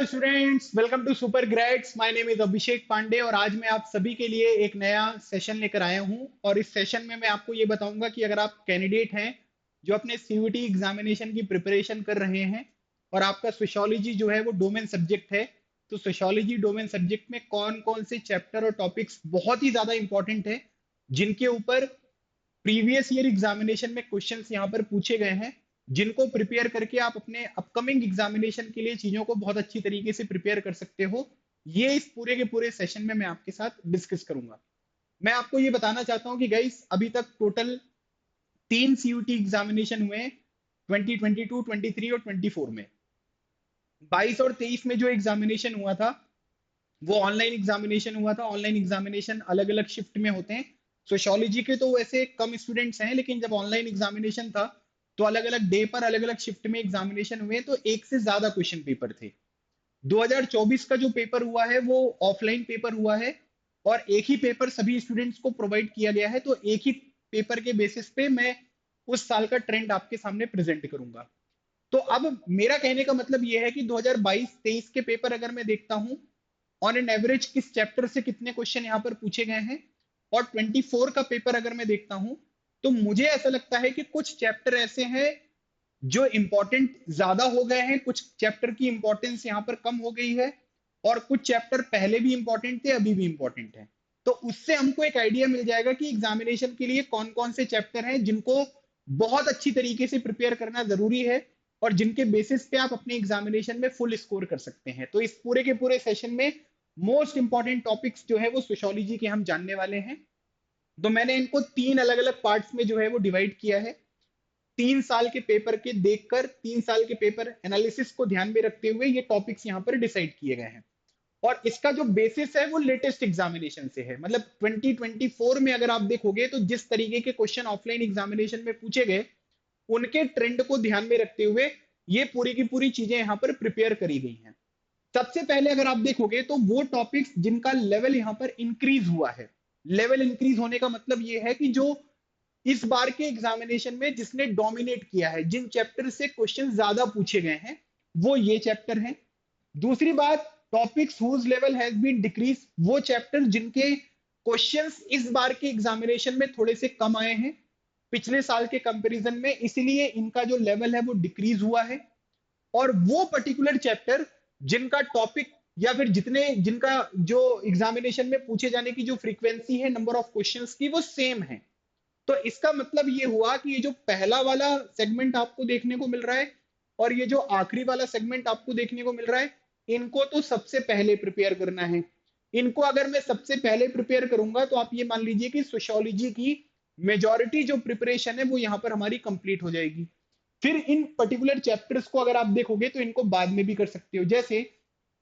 Hello students, welcome to super grades. My name is Abhishek Pandey और आज मैं आप सभी के लिए एक नया सेशन लेकर आया हूं। और इस सेशन में मैं आपको ये बताऊंगा कि अगर आप कैंडिडेट हैं जो अपने सीयूटी एग्जामिनेशन की प्रिपरेशन कर रहे हैं और आपका सोशियोलॉजी जो है वो डोमेन सब्जेक्ट है, तो सोशियोलॉजी डोमेन सब्जेक्ट में कौन कौन से चैप्टर और टॉपिक्स बहुत ही ज्यादा इंपॉर्टेंट है, जिनके ऊपर प्रीवियस ईयर एग्जामिनेशन में क्वेश्चंस यहाँ पर पूछे गए हैं, जिनको प्रिपेयर करके आप अपने अपकमिंग एग्जामिनेशन के लिए चीजों को बहुत अच्छी तरीके से प्रिपेयर कर सकते हो। ये इस पूरे के पूरे सेशन में मैं आपके साथ डिस्कस करूंगा। मैं आपको ये बताना चाहता हूँ कि गाइस अभी तक टोटल 3 सीयूटी एग्जामिनेशन हुए हैं, 2022, 23 और 24 में। 22 और 23 में जो एग्जामिनेशन हुआ था वो ऑनलाइन एग्जामिनेशन हुआ था। ऑनलाइन एग्जामिनेशन अलग अलग शिफ्ट में होते हैं। सोशियोलॉजी के तो वैसे कम स्टूडेंट्स हैं, लेकिन जब ऑनलाइन एग्जामिनेशन था तो अलग अलग डे पर अलग अलग शिफ्ट में एग्जामिनेशन हुए, तो एक से ज्यादा क्वेश्चन पेपर थे। 2024 का जो पेपर हुआ है वो ऑफलाइन पेपर हुआ है और एक ही पेपर सभी स्टूडेंट्स को प्रोवाइड किया गया है। तो एक ही पेपर के बेसिस पे मैं उस साल का ट्रेंड आपके सामने प्रेजेंट करूंगा। तो अब मेरा कहने का मतलब यह है कि 2022-23 के पेपर अगर मैं देखता हूं, ऑन एन एवरेज किस चैप्टर से कितने क्वेश्चन यहाँ पर पूछे गए हैं, और 24 का पेपर अगर मैं देखता हूं, तो मुझे ऐसा लगता है कि कुछ चैप्टर ऐसे हैं जो इंपॉर्टेंट ज्यादा हो गए हैं, कुछ चैप्टर की इंपॉर्टेंस यहाँ पर कम हो गई है, और कुछ चैप्टर पहले भी इंपॉर्टेंट थे अभी भी इंपॉर्टेंट है। तो उससे हमको एक आइडिया मिल जाएगा कि एग्जामिनेशन के लिए कौन कौन से चैप्टर हैं जिनको बहुत अच्छी तरीके से प्रिपेयर करना जरूरी है और जिनके बेसिस पे आप अपने एग्जामिनेशन में फुल स्कोर कर सकते हैं। तो इस पूरे के पूरे सेशन में मोस्ट इंपॉर्टेंट टॉपिक्स जो है वो सोशियोलॉजी के हम जानने वाले हैं। तो मैंने इनको 3 अलग अलग पार्ट्स में जो है वो डिवाइड किया है। 3 साल के पेपर के देखकर 3 साल के पेपर एनालिसिस को ध्यान में रखते हुए ये टॉपिक्स यहाँ पर डिसाइड किए गए हैं। और इसका जो बेसिस है वो लेटेस्ट एग्जामिनेशन से है। मतलब 2024 में अगर आप देखोगे तो जिस तरीके के क्वेश्चन ऑफलाइन एग्जामिनेशन में पूछे गए, उनके ट्रेंड को ध्यान में रखते हुए ये पूरी की पूरी चीजें यहाँ पर प्रिपेयर करी गई हैं। सबसे पहले अगर आप देखोगे तो वो टॉपिक्स जिनका लेवल यहाँ पर इंक्रीज हुआ है। लेवल इंक्रीज होने का मतलब ये है कि जो इस बार के एग्जामिनेशन में जिसने डोमिनेट किया है, जिन चैप्टर से क्वेश्चन ज्यादा पूछे गए हैं, वो ये चैप्टर हैं। दूसरी बात, topics whose level has been decrease, वो चैप्टर जिनके क्वेश्चंस इस बार के एग्जामिनेशन में थोड़े से कम आए हैं पिछले साल के कंपैरिजन में, इसलिए इनका जो लेवल है वो डिक्रीज हुआ है। और वो पर्टिकुलर चैप्टर जिनका टॉपिक या फिर जितने जिनका जो एग्जामिनेशन में पूछे जाने की जो फ्रीक्वेंसी है नंबर ऑफ क्वेश्चंस की वो सेम है। तो इसका मतलब ये हुआ कि ये जो पहला वाला सेगमेंट आपको देखने को मिल रहा है और ये जो आखिरी वाला सेगमेंट आपको देखने को मिल रहा है, इनको तो सबसे पहले प्रिपेयर करना है। इनको अगर मैं सबसे पहले प्रिपेयर करूंगा तो आप ये मान लीजिए कि सोशियोलॉजी की मेजॉरिटी जो प्रिपरेशन है वो यहाँ पर हमारी कंप्लीट हो जाएगी। फिर इन पर्टिकुलर चैप्टर्स को अगर आप देखोगे तो इनको बाद में भी कर सकते हो। जैसे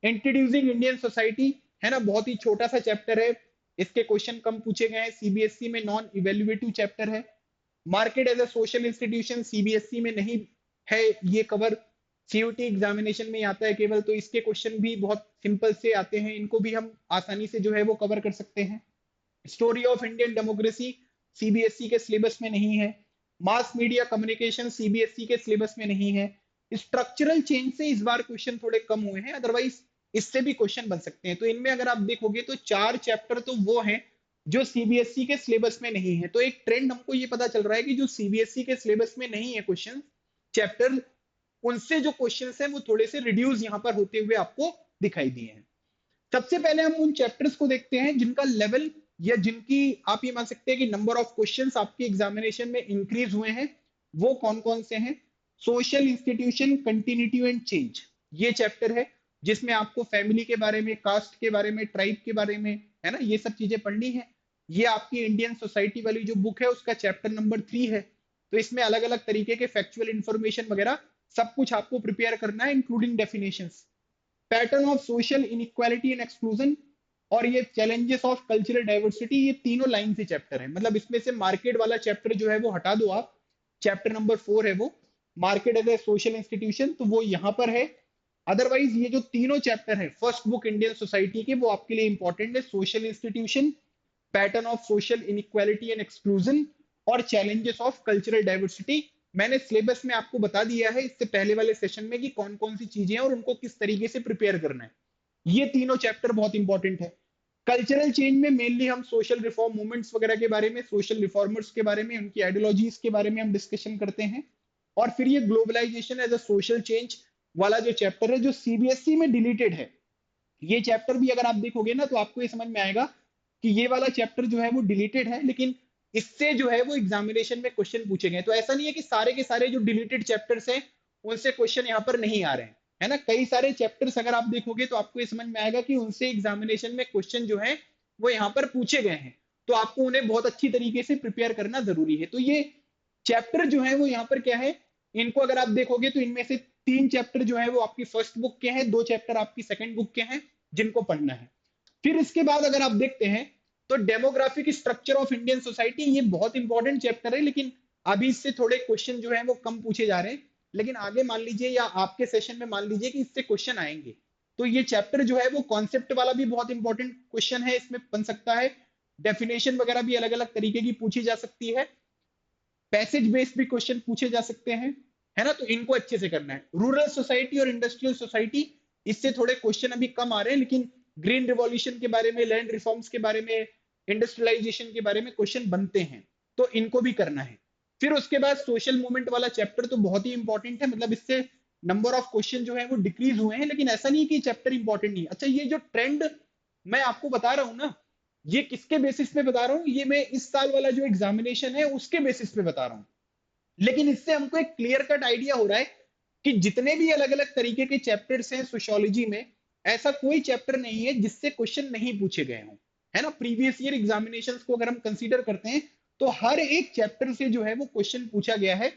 इंट्रोड्यूसिंग इंडियन सोसाइटी है ना, बहुत ही छोटा सा चैप्टर है, इसके क्वेश्चन कम पूछे गए हैं, सीबीएसई में नॉन इवेल्युएटिव चैप्टर है। Market as a social institution CBSE में नहीं है ये कवर, सीयूटी एग्जामिनेशन में आता है केवल, तो इसके क्वेश्चन भी बहुत सिंपल से आते हैं, इनको भी हम आसानी से जो है वो कवर कर सकते हैं। Story of Indian democracy CBSE के सिलेबस में नहीं है। मास मीडिया कम्युनिकेशन सीबीएसई के सिलेबस में नहीं है। स्ट्रक्चरल चेंज से इस बार क्वेश्चन थोड़े कम हुए हैं, अदरवाइज इससे भी क्वेश्चन बन सकते हैं। तो इनमें अगर आप देखोगे तो 4 चैप्टर तो वो हैं जो सीबीएसई के सिलेबस में नहीं है। तो एक ट्रेंड हमको ये पता चल रहा है कि जो सीबीएसई के सिलेबस में नहीं है क्वेश्चन चैप्टर, उनसे जो क्वेश्चन है वो थोड़े से रिड्यूस यहाँ पर होते हुए आपको दिखाई दिए हैं। सबसे पहले हम उन चैप्टर्स को देखते हैं जिनका लेवल या जिनकी आप ये मान सकते हैं कि नंबर ऑफ क्वेश्चंस आपके एग्जामिनेशन में इंक्रीज हुए हैं। वो कौन कौन से हैं? Social institution continuity and change, ये चैप्टर है जिसमें आपको फैमिली के बारे में, कास्ट के बारे में, ट्राइब के बारे में, है ना, ये सब चीजें पढ़नी है। ये आपकी इंडियन सोसाइटी वाली जो बुक है उसका चैप्टर नंबर 3 है। तो इसमें अलग अलग तरीके के फैक्चुअल इंफॉर्मेशन वगैरह सब कुछ आपको प्रिपेयर करना है, including definitions. Pattern of social inequality and exclusion और ये चैलेंजेस ऑफ कल्चरल डाइवर्सिटी, ये तीनों लाइन से चैप्टर है। मतलब इसमें से मार्केट वाला चैप्टर जो है वो हटा दो आप, चैप्टर नंबर 4 है वो, market as a social institution, तो वो यहाँ पर है। अदरवाइज ये जो तीनों चैप्टर है फर्स्ट बुक इंडियन सोसाइटी के, वो आपके लिए इंपॉर्टेंट है। Social institution, pattern of social inequality and exclusion और चैलेंजेस ऑफ कल्चरल डाइवर्सिटी, मैंने सिलेबस में आपको बता दिया है इससे पहले वाले सेशन में कि कौन कौन सी चीजें हैं और उनको किस तरीके से प्रिपेयर करना है। ये तीनों चैप्टर बहुत इंपॉर्टेंट है। कल्चरल चेंज में मेनली हम सोशल रिफॉर्म मूवमेंट्स वगैरह के बारे में, सोशल रिफॉर्मर्स के बारे में, उनकी आइडियोलॉजीज के बारे में हम डिस्कशन करते हैं। और फिर ये globalisation as a social change वाला जो चैप्टर है जो सीबीएसई में डिलीटेड है, ये चैप्टर भी अगर आप देखोगे ना तो आपको ये समझ में आएगा कि ये वाला चैप्टर जो है वो डिलीटेड है, लेकिन इससे जो है वो एग्जामिनेशन में क्वेश्चन पूछे गए। तो ऐसा नहीं है कि सारे के सारे जो डिलीटेड चैप्टर्स हैं उनसे क्वेश्चन यहाँ पर नहीं आ रहे हैं, है ना। कई सारे चैप्टर्स अगर आप देखोगे तो आपको ये समझ में आएगा कि उनसे एग्जामिनेशन में क्वेश्चन जो है वो यहाँ पर पूछे गए हैं। तो आपको उन्हें बहुत अच्छी तरीके से प्रिपेयर करना जरूरी है। तो ये चैप्टर जो है वो यहाँ पर क्या है, इनको अगर आप देखोगे तो इनमें से 3 चैप्टर जो है वो आपकी फर्स्ट बुक के हैं, 2 चैप्टर आपकी सेकंड बुक के हैं जिनको पढ़ना है। फिर इसके बाद अगर आप देखते हैं तो demographic structure of Indian society, ये बहुत इंपॉर्टेंट चैप्टर है, लेकिन अभी इससे थोड़े क्वेश्चन जो है वो कम पूछे जा रहे हैं। लेकिन आगे मान लीजिए या आपके सेशन में मान लीजिए कि इससे क्वेश्चन आएंगे, तो ये चैप्टर जो है वो कॉन्सेप्ट वाला भी बहुत इंपॉर्टेंट क्वेश्चन है, इसमें बन सकता है। डेफिनेशन वगैरह भी अलग अलग तरीके की पूछी जा सकती है। पैसेज बेस्ड भी क्वेश्चन पूछे जा सकते हैं, है ना। तो इनको अच्छे से करना है। रूरल सोसाइटी और इंडस्ट्रियल सोसाइटी, इससे थोड़े क्वेश्चन अभी कम आ रहे हैं, लेकिन ग्रीन रिवॉल्यूशन के बारे में, लैंड रिफॉर्म्स के बारे में, इंडस्ट्रियलाइजेशन के बारे में क्वेश्चन बनते हैं, तो इनको भी करना है। फिर उसके बाद सोशल मूवमेंट वाला चैप्टर तो बहुत ही इंपॉर्टेंट है, मतलब इससे नंबर ऑफ क्वेश्चन जो है वो डिक्रीज हुए हैं, लेकिन ऐसा नहीं कि चैप्टर इंपॉर्टेंट नहीं है। अच्छा, ये जो ट्रेंड मैं आपको बता रहा हूं ना, ये किसके बेसिस पे बता रहा हूँ, ये मैं इस साल वाला जो एग्जामिनेशन है उसके बेसिस पे बता रहा हूँ। लेकिन इससे हमको एक क्लियर कट आइडिया हो रहा है कि जितने भी अलग अलग तरीके के चैप्टर्स हैं सोशियोलॉजी में, ऐसा कोई चैप्टर नहीं है जिससे क्वेश्चन नहीं पूछे गए हों, है ना। प्रीवियस ईयर एग्जामिनेशन को अगर हम कंसीडर करते हैं तो हर एक चैप्टर से जो है वो क्वेश्चन पूछा गया है।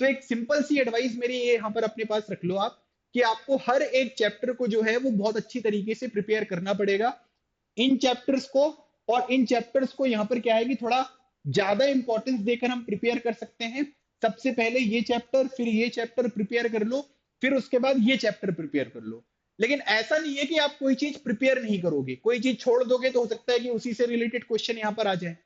तो एक सिंपल सी एडवाइस मेरी ये यहाँ पर अपने पास रख लो आप, कि आपको हर एक चैप्टर को जो है वो बहुत अच्छी तरीके से प्रिपेयर करना पड़ेगा। इन चैप्टर्स को, और इन चैप्टर्स को यहाँ पर क्या है कि थोड़ा ज्यादा इंपॉर्टेंस देकर हम प्रिपेयर कर सकते हैं। सबसे पहले ये चैप्टर, फिर ये चैप्टर प्रिपेयर कर लो, फिर उसके बाद ये चैप्टर प्रिपेयर कर लो। लेकिन ऐसा नहीं है कि आप कोई चीज प्रिपेयर नहीं करोगे, कोई चीज छोड़ दोगे तो हो सकता है कि उसी से रिलेटेड क्वेश्चन यहाँ पर आ जाए,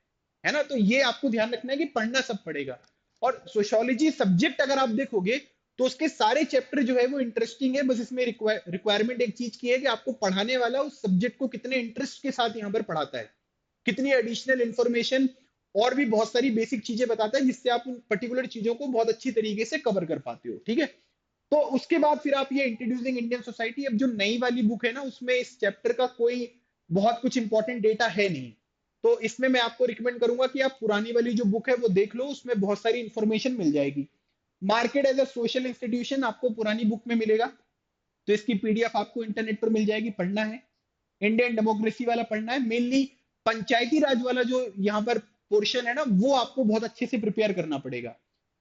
है ना। तो ये आपको ध्यान रखना है कि पढ़ना सब पड़ेगा। और सोशियोलॉजी सब्जेक्ट अगर आप देखोगे तो उसके सारे चैप्टर जो है वो इंटरेस्टिंग है, बस इसमें रिक्वायरमेंट एक चीज की है कि आपको पढ़ाने वाला उस सब्जेक्ट को कितने इंटरेस्ट के साथ यहाँ पर पढ़ाता है, कितनी एडिशनल इंफॉर्मेशन और भी बहुत सारी बेसिक चीजें बताता है, जिससे आप उन पर्टिकुलर चीजों को बहुत अच्छी तरीके से कवर कर पाते हो, ठीक है। तो उसके बाद फिर आप ये इंट्रोड्यूसिंग इंडियन सोसाइटी, अब जो नई वाली बुक है ना उसमें इस चैप्टर का कोई बहुत कुछ इंपॉर्टेंट डेटा है नहीं, तो इसमें मैं आपको रिकमेंड करूंगा कि आप पुरानी वाली जो बुक है वो देख लो, उसमें बहुत सारी इंफॉर्मेशन मिल जाएगी। Market as a social institution आपको पुरानी बुक में मिलेगा, तो इसकी पीडीएफ आपको इंटरनेट पर मिल जाएगी, पढ़ना है। इंडियन डेमोक्रेसी वाला पढ़ना है, मेनली पंचायती राज वाला जो यहाँ पर पोर्शन है ना वो आपको बहुत अच्छे से प्रिपेयर करना पड़ेगा।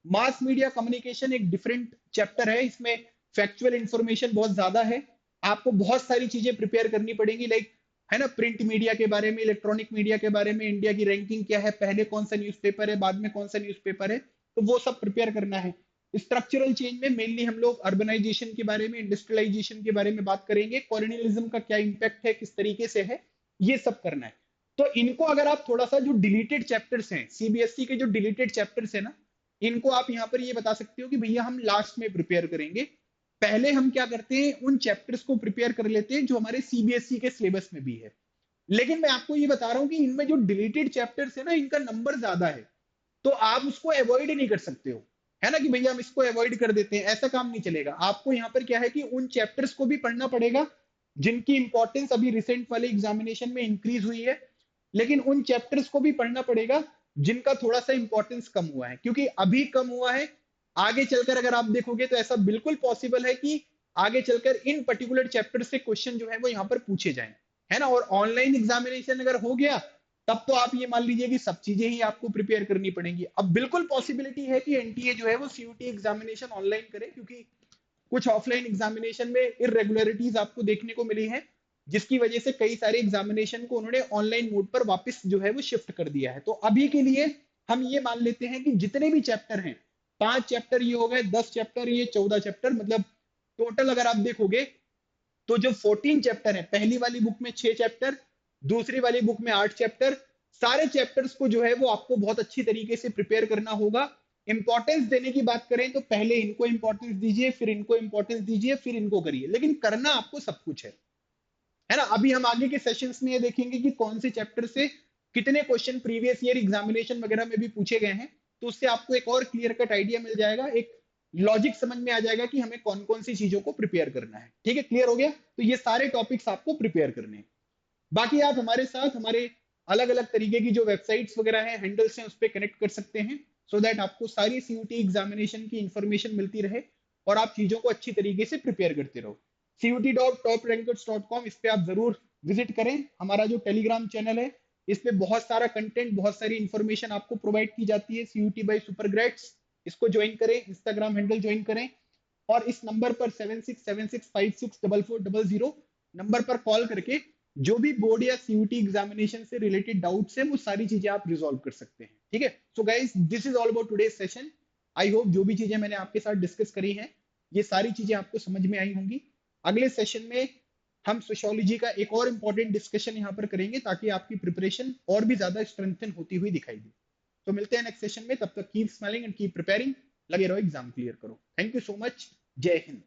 मास मीडिया कम्युनिकेशन एक डिफरेंट चैप्टर है, इसमें फैक्चुअल इंफॉर्मेशन बहुत ज्यादा है, आपको बहुत सारी चीजें प्रिपेयर करनी पड़ेगी, लाइक, है ना, प्रिंट मीडिया के बारे में, इलेक्ट्रॉनिक मीडिया के बारे में, इंडिया की रैंकिंग क्या है, पहले कौन सा न्यूज़पेपर है, बाद में कौन सा न्यूज़पेपर है, तो वो सब प्रिपेयर करना है। स्ट्रक्चरल चेंज में मेनली हम लोग अर्बनाइजेशन के बारे में, इंडस्ट्रियलाइजेशन के बारे में बात करेंगे, कॉलोनियलिज्म का क्या इंपैक्ट है, किस तरीके से है, ये सब करना है। तो इनको अगर आप थोड़ा सा, जो डिलीटेड चैप्टर्स हैं सीबीएसई के, जो डिलीटेड चैप्टर्स है ना, इनको आप यहाँ पर ये बता सकते हो कि भैया हम लास्ट में प्रिपेयर करेंगे, पहले हम क्या करते हैं उन चैप्टर्स को प्रिपेयर कर लेते हैं जो हमारे सीबीएसई के सिलेबस में भी है। लेकिन मैं आपको ये बता रहा हूँ कि इनमें जो डिलीटेड चैप्टर्स है ना, इनका नंबर ज्यादा है, तो आप उसको अवॉइड नहीं कर सकते हो, है ना, कि भैया हम इसको अवॉइड कर देते हैं, ऐसा काम नहीं चलेगा। आपको यहाँ पर क्या है कि उन चैप्टर्स को भी पढ़ना पड़ेगा जिनकी इंपॉर्टेंस अभी रिसेंट वाले एग्जामिनेशन में इंक्रीज हुई है, लेकिन उन चैप्टर्स को भी पढ़ना पड़ेगा जिनका थोड़ा सा इंपॉर्टेंस कम हुआ है, क्योंकि अभी कम हुआ है, आगे चलकर अगर आप देखोगे तो ऐसा बिल्कुल पॉसिबल है कि आगे चलकर इन पर्टिकुलर चैप्टर से क्वेश्चन जो है वो यहाँ पर पूछे जाएं, है ना। और ऑनलाइन एग्जामिनेशन अगर हो गया तब तो आप ये मान लीजिए कि सब चीजें ही आपको प्रिपेयर करनी पड़ेंगी। अब बिल्कुल पॉसिबिलिटी है कि एनटीए जो है वो सीयूटी एग्जामिनेशन ऑनलाइन करे, क्योंकि कुछ ऑफलाइन एग्जामिनेशन में इरेगुलरिटीज आपको देखने को मिली है, जिसकी वजह से कई सारे एग्जामिनेशन को उन्होंने ऑनलाइन मोड पर वापस जो है वो शिफ्ट कर दिया है। तो अभी के लिए हम ये मान लेते हैं कि जितने भी चैप्टर हैं, 5 चैप्टर ये हो गए, 10 चैप्टर ये, 14 चैप्टर, मतलब टोटल अगर आप देखोगे तो जो 14 चैप्टर है, पहली वाली बुक में 6 चैप्टर, दूसरी वाली बुक में 8 चैप्टर, सारे चैप्टर्स को जो है वो आपको बहुत अच्छी तरीके से प्रिपेयर करना होगा। इंपॉर्टेंस देने की बात करें तो पहले इनको इंपॉर्टेंस दीजिए, फिर इनको इंपॉर्टेंस दीजिए, फिर इनको करिए, लेकिन करना आपको सब कुछ है ना। अभी हम आगे के सेशंस में ये देखेंगे कि कौन से चैप्टर से कितने क्वेश्चन प्रीवियस ईयर एग्जामिनेशन वगैरह में भी पूछे गए हैं, तो उससे आपको एक और क्लियर कट आइडिया मिल जाएगा, एक लॉजिक समझ में आ जाएगा कि हमें कौन कौन सी चीजों को प्रिपेयर करना है। ठीक है, क्लियर हो गया। तो ये सारे टॉपिक्स आपको प्रिपेयर करने हैं। बाकी आप हमारे साथ हमारे अलग अलग तरीके की जो वेबसाइट्स वगैरह है, हैंडल्स हैं, उस पर कनेक्ट कर सकते हैं, सो दैट आपको सारी सीयूटी एग्जामिनेशन की इंफॉर्मेशन मिलती रहे और आप चीजों को अच्छी तरीके से प्रिपेयर करते रहो। CUT.toprankers.com, इस पे आप जरूर विजिट करें। हमारा जो टेलीग्राम चैनल है, इस पे बहुत सारा कंटेंट, बहुत सारी इंफॉर्मेशन आपको प्रोवाइड की जाती है, सीयूटी बाय सुपर ग्रेड्स। इसको ज्वाइन करें, इंस्टाग्राम हैंडल ज्वाइन करें, और इस नंबर पर 7676564400 नंबर पर कॉल करके जो भी बोर्ड या सीयूटी एग्जामिनेशन से रिलेटेड डाउट्स है, वो सारी चीजें आप रिजॉल्व कर सकते हैं। ठीक है, so guys, this is all about today session. I hope जो भी चीजें मैंने आपके साथ डिस्कस करी हैं, ये सारी चीजें आपको समझ में आई होंगी। अगले सेशन में हम सोशियोलॉजी का एक और इंपॉर्टेंट डिस्कशन यहाँ पर करेंगे, ताकि आपकी प्रिपरेशन और भी ज्यादा स्ट्रेंथन होती हुई दिखाई दे। तो मिलते हैं नेक्स्ट सेशन में, तब तक keep smiling and keep preparing. लगे रहो, एग्जाम क्लियर करो। Thank you so much. जय हिंद।